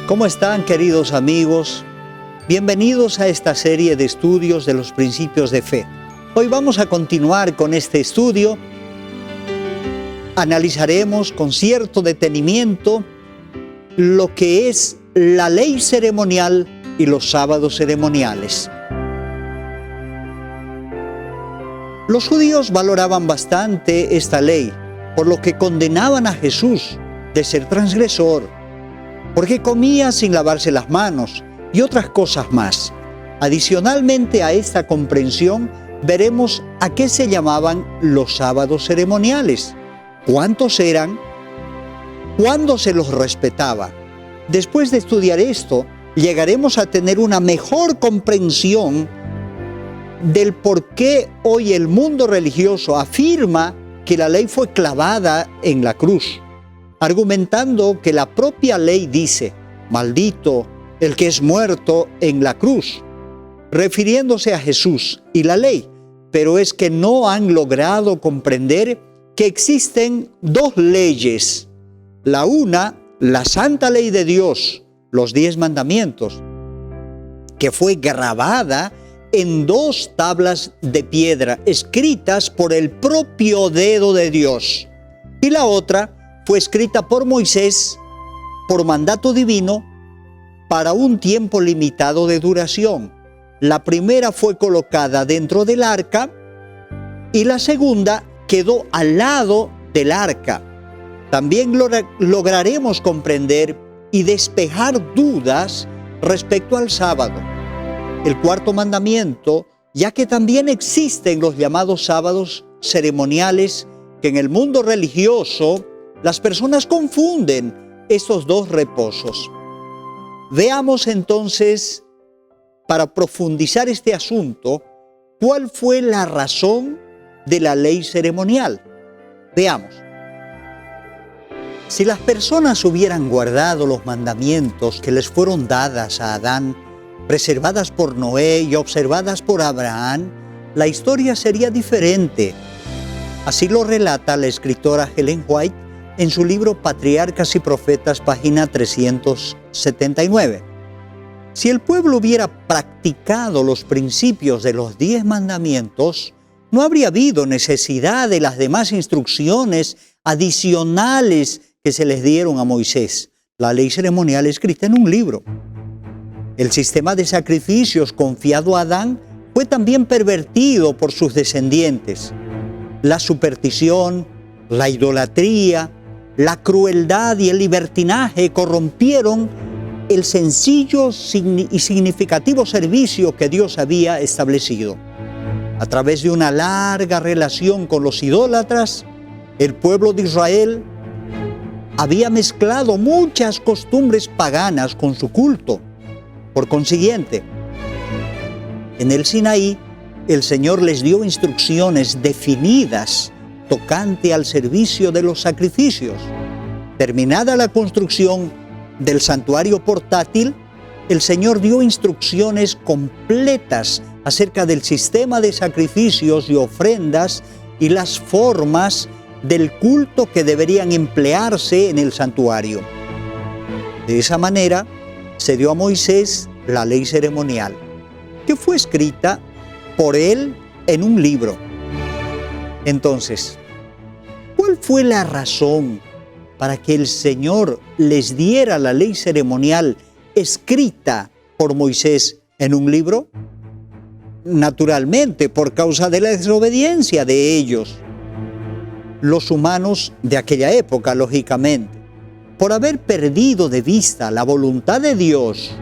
¿Cómo están, queridos amigos? Bienvenidos a esta serie de estudios de los principios de fe. Hoy vamos a continuar con este estudio. Analizaremos con cierto detenimiento lo que es la ley ceremonial y los sábados ceremoniales. Los judíos valoraban bastante esta ley, por lo que condenaban a Jesús de ser transgresor, porque comía sin lavarse las manos y otras cosas más. Adicionalmente a esta comprensión, veremos a qué se llamaban los sábados ceremoniales, cuántos eran, cuándo se los respetaba. Después de estudiar esto, llegaremos a tener una mejor comprensión del por qué hoy el mundo religioso afirma que la ley fue clavada en la cruz, argumentando que la propia ley dice: maldito el que es muerto en la cruz, refiriéndose a Jesús y la ley. Pero es que no han logrado comprender que existen dos leyes. La una, la santa ley de Dios, los 10 mandamientos, que fue grabada en 2 tablas de piedra, escritas por el propio dedo de Dios. Y la otra fue escrita por Moisés, por mandato divino, para un tiempo limitado de duración. La primera fue colocada dentro del arca y la segunda quedó al lado del arca. También lograremos comprender y despejar dudas respecto al sábado, el cuarto mandamiento, ya que también existen los llamados sábados ceremoniales, que en el mundo religioso las personas confunden estos dos reposos. Veamos entonces, para profundizar este asunto, cuál fue la razón de la ley ceremonial. Veamos. Si las personas hubieran guardado los mandamientos que les fueron dadas a Adán, preservadas por Noé y observadas por Abraham, la historia sería diferente. Así lo relata la escritora Ellen White en su libro Patriarcas y Profetas, página 379. Si el pueblo hubiera practicado los principios de los 10 mandamientos, no habría habido necesidad de las demás instrucciones adicionales que se les dieron a Moisés, la ley ceremonial escrita en un libro. El sistema de sacrificios confiado a Adán fue también pervertido por sus descendientes. La superstición, la idolatría, la crueldad y el libertinaje corrompieron el sencillo y significativo servicio que Dios había establecido. A través de una larga relación con los idólatras, el pueblo de Israel había mezclado muchas costumbres paganas con su culto. Por consiguiente, en el Sinaí, el Señor les dio instrucciones definidas tocante al servicio de los sacrificios. Terminada la construcción del santuario portátil, el Señor dio instrucciones completas acerca del sistema de sacrificios y ofrendas y las formas del culto que deberían emplearse en el santuario. De esa manera, se dio a Moisés la ley ceremonial, que fue escrita por él en un libro. Entonces, ¿cuál fue la razón para que el Señor les diera la ley ceremonial escrita por Moisés en un libro? Naturalmente, por causa de la desobediencia de ellos, los humanos de aquella época, lógicamente, por haber perdido de vista la voluntad de Dios,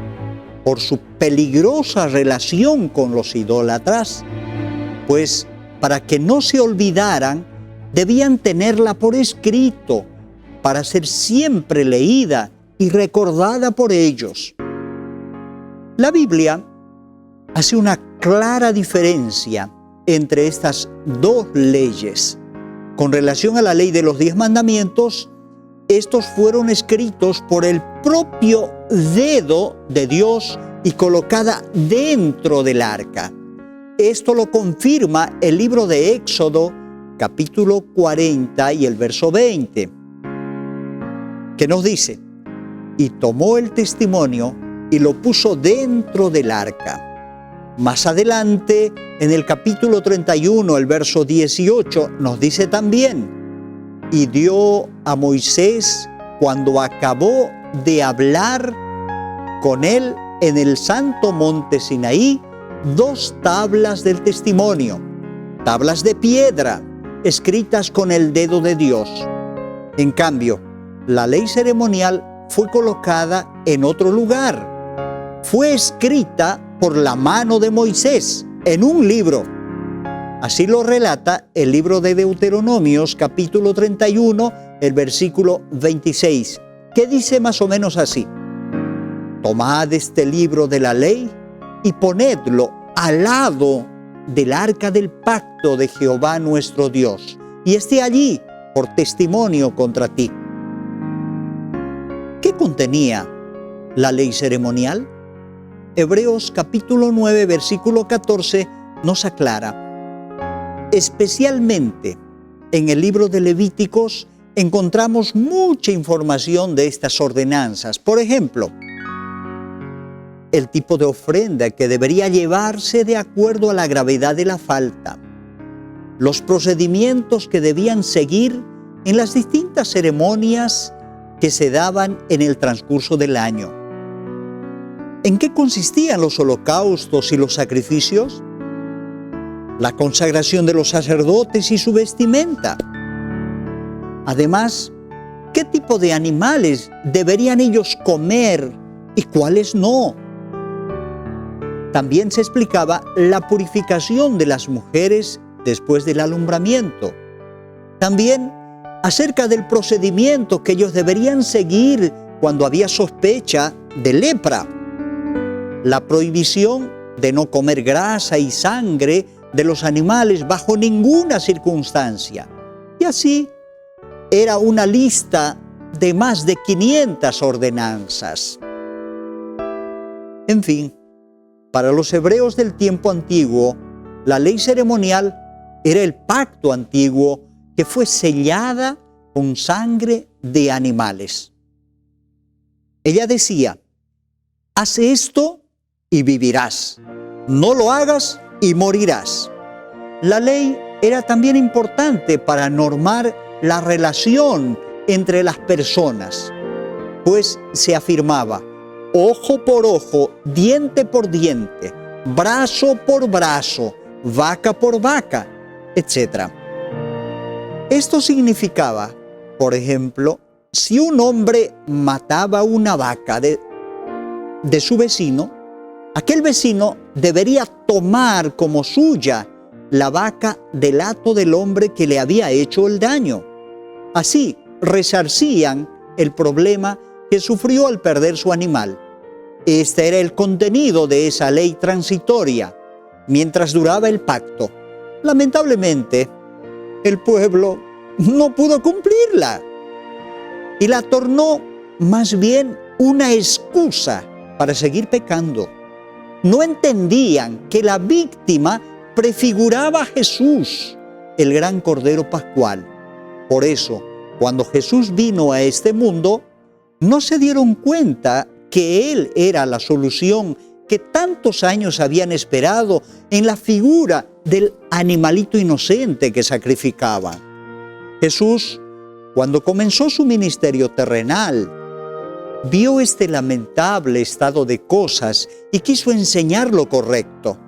por su peligrosa relación con los idólatras, pues para que no se olvidaran, debían tenerla por escrito, para ser siempre leída y recordada por ellos. La Biblia hace una clara diferencia entre estas dos leyes. Con relación a la ley de los 10 mandamientos, estos fueron escritos por el propio dedo de Dios y colocada dentro del arca. Esto lo confirma el libro de Éxodo, capítulo 40 y el verso 20, que nos dice: y tomó el testimonio y lo puso dentro del arca. Más adelante, en el capítulo 31, el verso 18, nos dice también: y dio a Moisés, cuando acabó de hablar con él en el santo monte Sinaí, 2 tablas del testimonio, tablas de piedra, escritas con el dedo de Dios. En cambio, la ley ceremonial fue colocada en otro lugar. Fue escrita por la mano de Moisés en un libro. Así lo relata el libro de Deuteronomios, capítulo 31, el versículo 26, que dice más o menos así: tomad este libro de la ley y ponedlo al lado del arca del pacto de Jehová nuestro Dios, y esté allí por testimonio contra ti. ¿Qué contenía la ley ceremonial? Hebreos capítulo 9, versículo 14 nos aclara: especialmente en el libro de Levíticos encontramos mucha información de estas ordenanzas. Por ejemplo, el tipo de ofrenda que debería llevarse de acuerdo a la gravedad de la falta, los procedimientos que debían seguir en las distintas ceremonias que se daban en el transcurso del año. ¿En qué consistían los holocaustos y los sacrificios? La consagración de los sacerdotes y su vestimenta. Además, ¿qué tipo de animales deberían ellos comer y cuáles no? También se explicaba la purificación de las mujeres después del alumbramiento. También acerca del procedimiento que ellos deberían seguir cuando había sospecha de lepra. La prohibición de no comer grasa y sangre de los animales bajo ninguna circunstancia. Y así era una lista de más de 500 ordenanzas. En fin, para los hebreos del tiempo antiguo, la ley ceremonial era el pacto antiguo que fue sellada con sangre de animales. Ella decía: haz esto y vivirás, no lo hagas y morirás. La ley era también importante para normar la relación entre las personas, pues se afirmaba ojo por ojo, diente por diente, brazo por brazo, vaca por vaca, etc. Esto significaba, por ejemplo, si un hombre mataba una vaca de su vecino, aquel vecino debería tomar como suya la vaca del hato del hombre que le había hecho el daño. Así resarcían el problema que sufrió al perder su animal. Este era el contenido de esa ley transitoria mientras duraba el pacto. Lamentablemente, el pueblo no pudo cumplirla y la tornó más bien una excusa para seguir pecando. No entendían que la víctima prefiguraba a Jesús, el gran Cordero Pascual. Por eso, cuando Jesús vino a este mundo, no se dieron cuenta que Él era la solución que tantos años habían esperado en la figura del animalito inocente que sacrificaban. Jesús, cuando comenzó su ministerio terrenal, vio este lamentable estado de cosas y quiso enseñar lo correcto.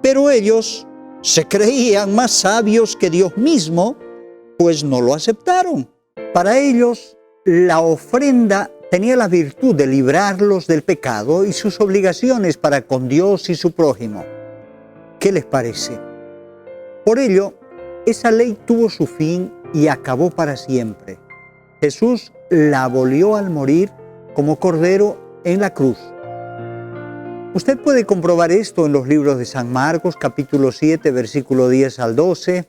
Pero ellos se creían más sabios que Dios mismo, pues no lo aceptaron. Para ellos, la ofrenda tenía la virtud de librarlos del pecado y sus obligaciones para con Dios y su prójimo. ¿Qué les parece? Por ello, esa ley tuvo su fin y acabó para siempre. Jesús la abolió al morir como cordero en la cruz. Usted puede comprobar esto en los libros de San Marcos, capítulo 7, versículo 10 al 12,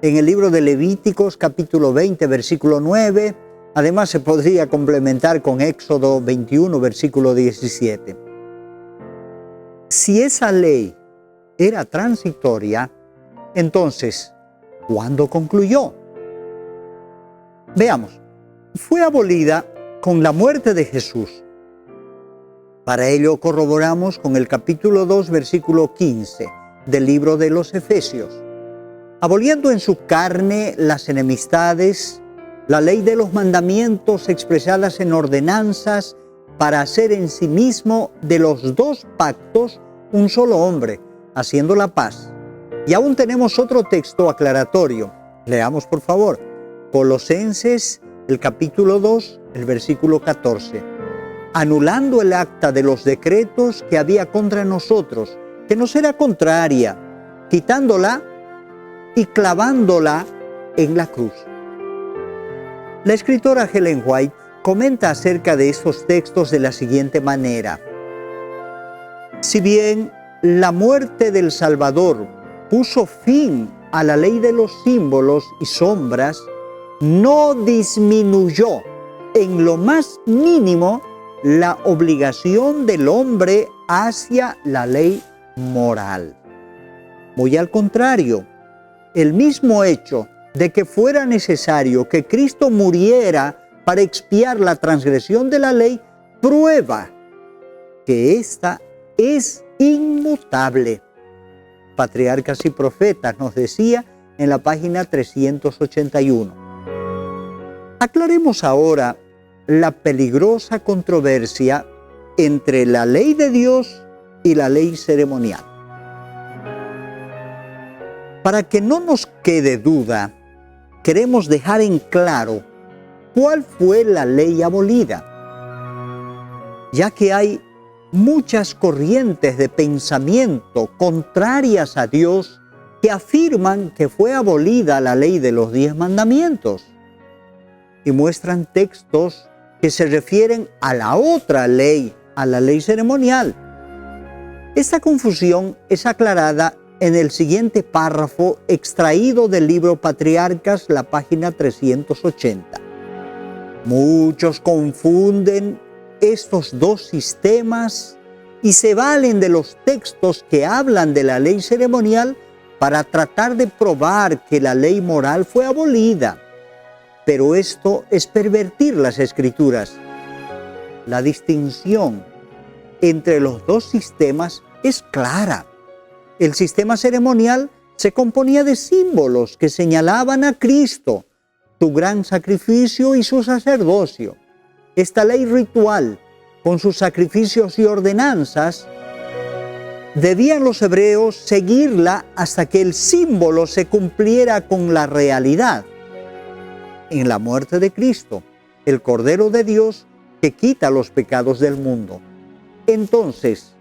en el libro de Levíticos, capítulo 20, versículo 9, además se podría complementar con Éxodo 21, versículo 17. Si esa ley era transitoria, entonces, ¿cuándo concluyó? Veamos, fue abolida con la muerte de Jesús, Para ello corroboramos con el capítulo 2, versículo 15 del libro de los Efesios. Aboliendo en su carne las enemistades, la ley de los mandamientos expresadas en ordenanzas, para hacer en sí mismo de los dos pactos un solo hombre, haciendo la paz. Y aún tenemos otro texto aclaratorio. Leamos por favor. Colosenses, el capítulo 2, el versículo 14. Anulando el acta de los decretos que había contra nosotros, que nos era contraria, quitándola y clavándola en la cruz. La escritora Ellen White comenta acerca de estos textos de la siguiente manera. Si bien la muerte del Salvador puso fin a la ley de los símbolos y sombras, no disminuyó en lo más mínimo la obligación del hombre hacia la ley moral. Muy al contrario, el mismo hecho de que fuera necesario que Cristo muriera para expiar la transgresión de la ley, prueba que ésta es inmutable. Patriarcas y Profetas nos decía en la página 381. Aclaremos ahora la peligrosa controversia entre la ley de Dios y la ley ceremonial. Para que no nos quede duda, queremos dejar en claro cuál fue la ley abolida, ya que hay muchas corrientes de pensamiento contrarias a Dios que afirman que fue abolida la ley de los 10 mandamientos y muestran textos que se refieren a la otra ley, a la ley ceremonial. Esta confusión es aclarada en el siguiente párrafo extraído del libro Patriarcas, la página 380. Muchos confunden estos dos sistemas y se valen de los textos que hablan de la ley ceremonial para tratar de probar que la ley moral fue abolida. Pero esto es pervertir las Escrituras. La distinción entre los dos sistemas es clara. El sistema ceremonial se componía de símbolos que señalaban a Cristo, su gran sacrificio y su sacerdocio. Esta ley ritual, con sus sacrificios y ordenanzas, debían los hebreos seguirla hasta que el símbolo se cumpliera con la realidad. En la muerte de Cristo, el Cordero de Dios que quita los pecados del mundo. Entonces,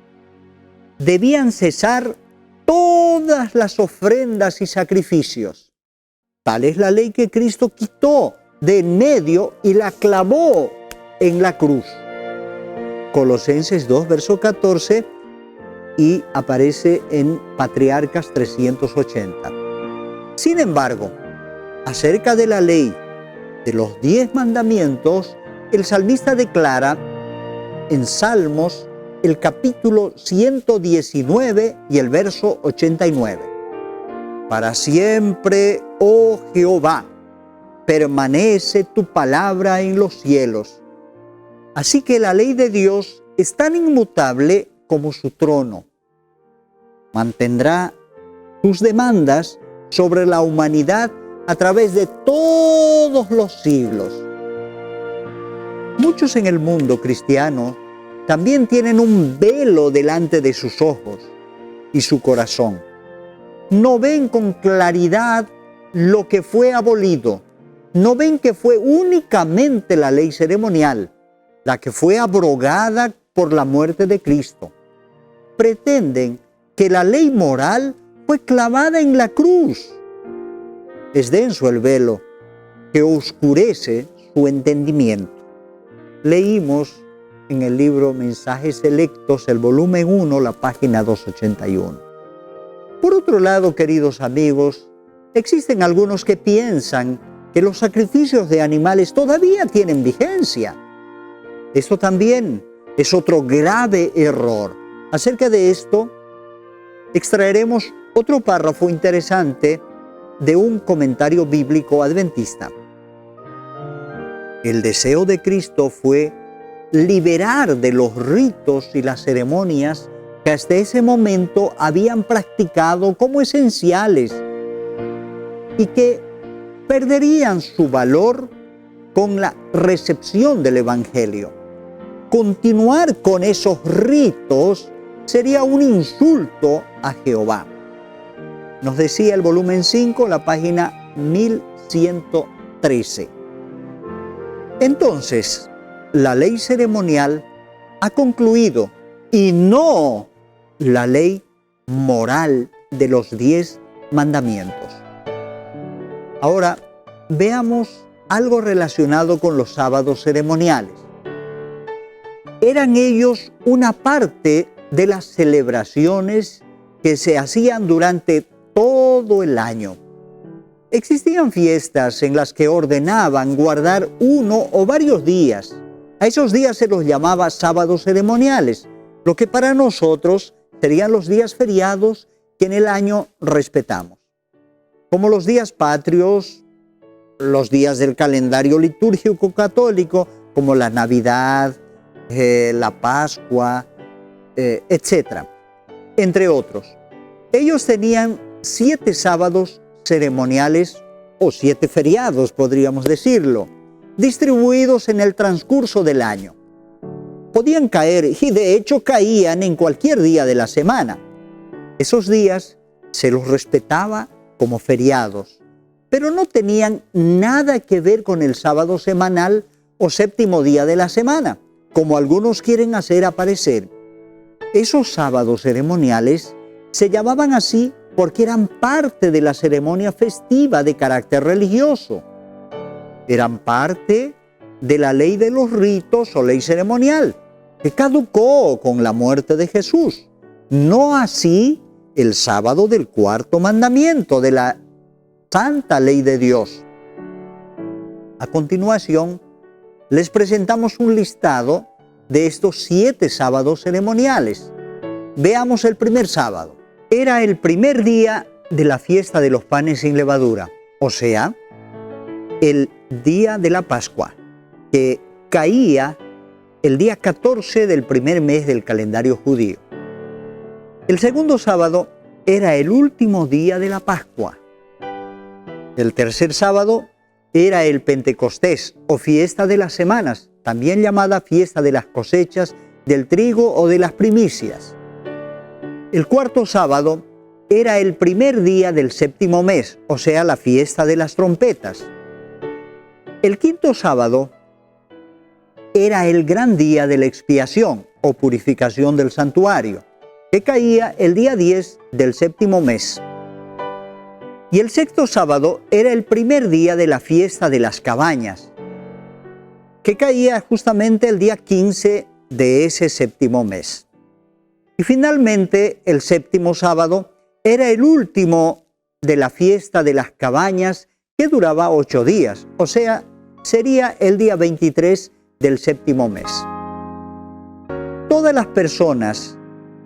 debían cesar todas las ofrendas y sacrificios. Tal es la ley que Cristo quitó de en medio y la clavó en la cruz. Colosenses 2, verso 14, y aparece en Patriarcas 380. Sin embargo, acerca de la ley de los 10 mandamientos, el salmista declara en Salmos el capítulo 119 y el verso 89. Para siempre, oh Jehová, permanece tu palabra en los cielos. Así que la ley de Dios es tan inmutable como su trono. Mantendrá sus demandas sobre la humanidad a través de todos los siglos. Muchos en el mundo cristiano también tienen un velo delante de sus ojos y su corazón. No ven con claridad lo que fue abolido. No ven que fue únicamente la ley ceremonial, la que fue abrogada por la muerte de Cristo. Pretenden que la ley moral fue clavada en la cruz. Es denso el velo que oscurece su entendimiento. Leímos en el libro Mensajes Selectos, el volumen 1, la página 281. Por otro lado, queridos amigos, existen algunos que piensan que los sacrificios de animales todavía tienen vigencia. Esto también es otro grave error. Acerca de esto, extraeremos otro párrafo interesante de un comentario bíblico adventista. El deseo de Cristo fue liberar de los ritos y las ceremonias que hasta ese momento habían practicado como esenciales y que perderían su valor con la recepción del Evangelio. Continuar con esos ritos sería un insulto a Jehová. Nos decía el volumen 5, la página 1113. Entonces, la ley ceremonial ha concluido y no la ley moral de los 10 mandamientos. Ahora, veamos algo relacionado con los sábados ceremoniales. Eran ellos una parte de las celebraciones que se hacían durante todo el año. Existían fiestas en las que ordenaban guardar uno o varios días. A esos días se los llamaba sábados ceremoniales, lo que para nosotros serían los días feriados que en el año respetamos, como los días patrios, los días del calendario litúrgico católico, como la Navidad, la Pascua, etc., entre otros. Ellos tenían 7 sábados ceremoniales o 7 feriados, podríamos decirlo, distribuidos en el transcurso del año. Podían caer, y de hecho caían en cualquier día de la semana. Esos días se los respetaba como feriados, pero no tenían nada que ver con el sábado semanal o séptimo día de la semana, como algunos quieren hacer aparecer. Esos sábados ceremoniales se llamaban así porque eran parte de la ceremonia festiva de carácter religioso. Eran parte de la ley de los ritos o ley ceremonial, que caducó con la muerte de Jesús. No así el sábado del 4º mandamiento de la santa ley de Dios. A continuación, les presentamos un listado de estos 7 sábados ceremoniales. Veamos el primer sábado. Era el primer día de la fiesta de los panes sin levadura, o sea, el día de la Pascua, que caía el día 14 del primer mes del calendario judío. El segundo sábado era el último día de la Pascua. El tercer sábado era el Pentecostés, o fiesta de las semanas, también llamada fiesta de las cosechas, del trigo o de las primicias. El cuarto sábado era el primer día del séptimo mes, o sea, la fiesta de las trompetas. El quinto sábado era el gran día de la expiación o purificación del santuario, que caía el día 10 del séptimo mes. Y el sexto sábado era el primer día de la fiesta de las cabañas, que caía justamente el día 15 de ese séptimo mes. Y finalmente, el séptimo sábado era el último de la fiesta de las cabañas, que duraba 8 días, o sea, sería el día 23 del séptimo mes. Todas las personas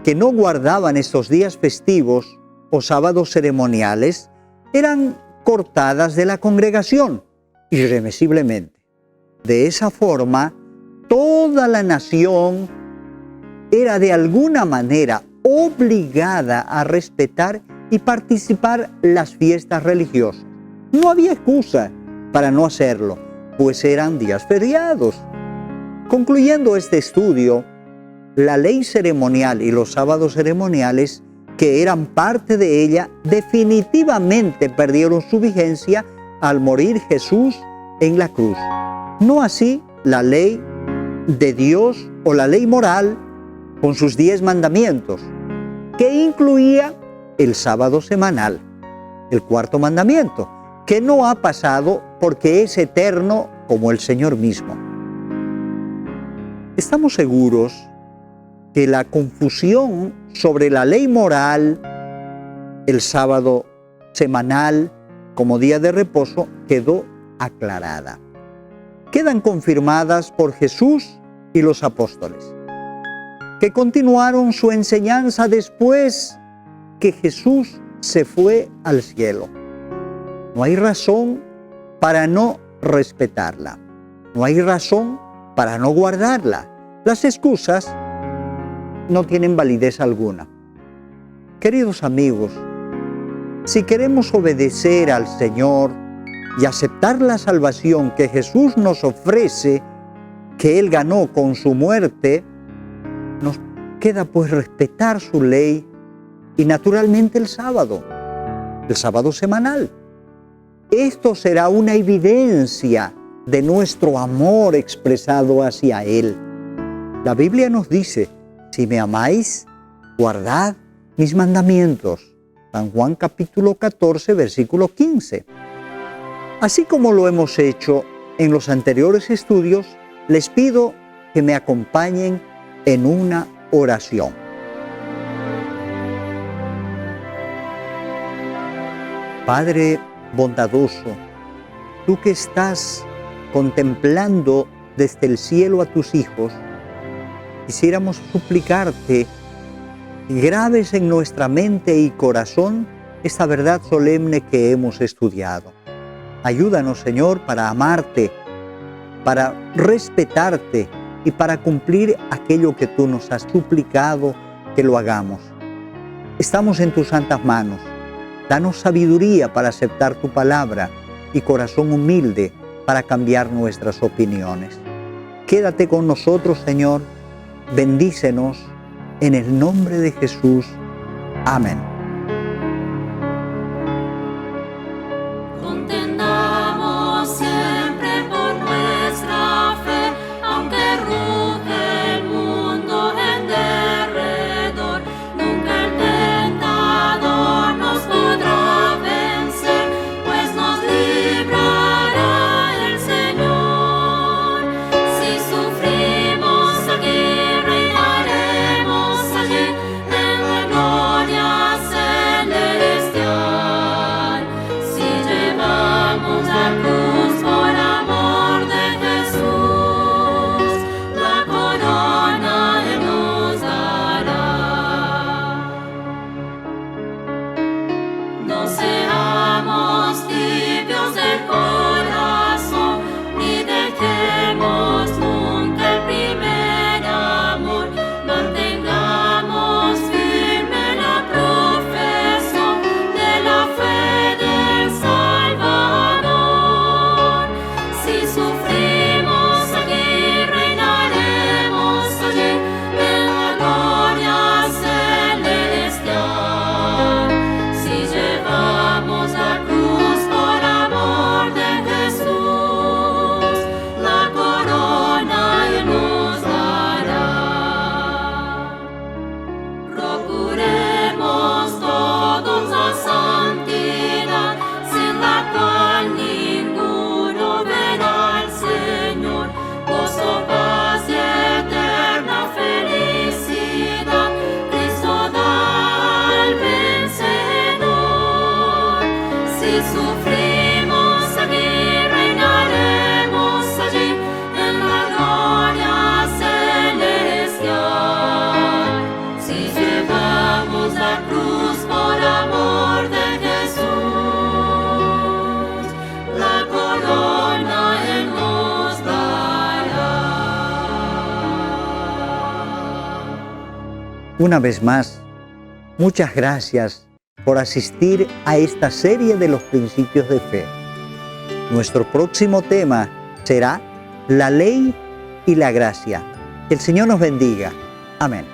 que no guardaban estos días festivos o sábados ceremoniales eran cortadas de la congregación, irremisiblemente. De esa forma, toda la nación era de alguna manera obligada a respetar y participar las fiestas religiosas. No había excusa para no hacerlo, pues eran días feriados. Concluyendo este estudio, la ley ceremonial y los sábados ceremoniales, que eran parte de ella, definitivamente perdieron su vigencia al morir Jesús en la cruz. No así la ley de Dios o la ley moral con sus 10 mandamientos, que incluía el sábado semanal, el 4º mandamiento, que no ha pasado porque es eterno como el Señor mismo. Estamos seguros que la confusión sobre la ley moral, el sábado semanal como día de reposo, quedó aclarada. Quedan confirmadas por Jesús y los apóstoles, que continuaron su enseñanza después que Jesús se fue al cielo. No hay razón para no respetarla. No hay razón para no guardarla. Las excusas no tienen validez alguna. Queridos amigos, si queremos obedecer al Señor y aceptar la salvación que Jesús nos ofrece, que Él ganó con su muerte, nos queda pues respetar su ley y naturalmente el sábado semanal. Esto será una evidencia de nuestro amor expresado hacia Él. La Biblia nos dice, si me amáis, guardad mis mandamientos. San Juan capítulo 14, versículo 15. Así como lo hemos hecho en los anteriores estudios, les pido que me acompañen en una oración. Padre bondadoso, tú que estás contemplando desde el cielo a tus hijos, quisiéramos suplicarte que grabes en nuestra mente y corazón esta verdad solemne que hemos estudiado. Ayúdanos, Señor, para amarte, para respetarte y para cumplir aquello que tú nos has suplicado que lo hagamos. Estamos en tus santas manos. Danos sabiduría para aceptar tu palabra y corazón humilde para cambiar nuestras opiniones. Quédate con nosotros, Señor. Bendícenos en el nombre de Jesús. Amén. Contendamos siempre por nuestra fe, aunque ruge el mundo en derredor. Nunca el tentador nos podrá vencer, pues nos librará el Señor. Si sufrimos aquí, reinaremos allí en la gloria celestial. Si llevamos la cruz por amor de Jesús, la corona Él nos dará. No seamos tibios del corazón, ni dejemos nunca el primer amor. Mantengamos firme la profesión de la fe del Salvador. Si sufrimos aquí, reinaremos allí en la gloria celestial. Si llevamos la cruz por amor de Jesús, la corona Él nos dará. Procuremos todos la santidad, sin la cual ninguno verá al Señor. Gozo, paz y eterna felicidad, Cristo da al vencedor. Si sufrimos aquí, reinaremos allí en la gloria celestial. Si llevamos la cruz por amor de Jesús, la corona Él nos dará. Una vez más, muchas gracias por asistir a esta serie de los principios de fe. Nuestro próximo tema será la ley y la gracia. Que el Señor nos bendiga. Amén.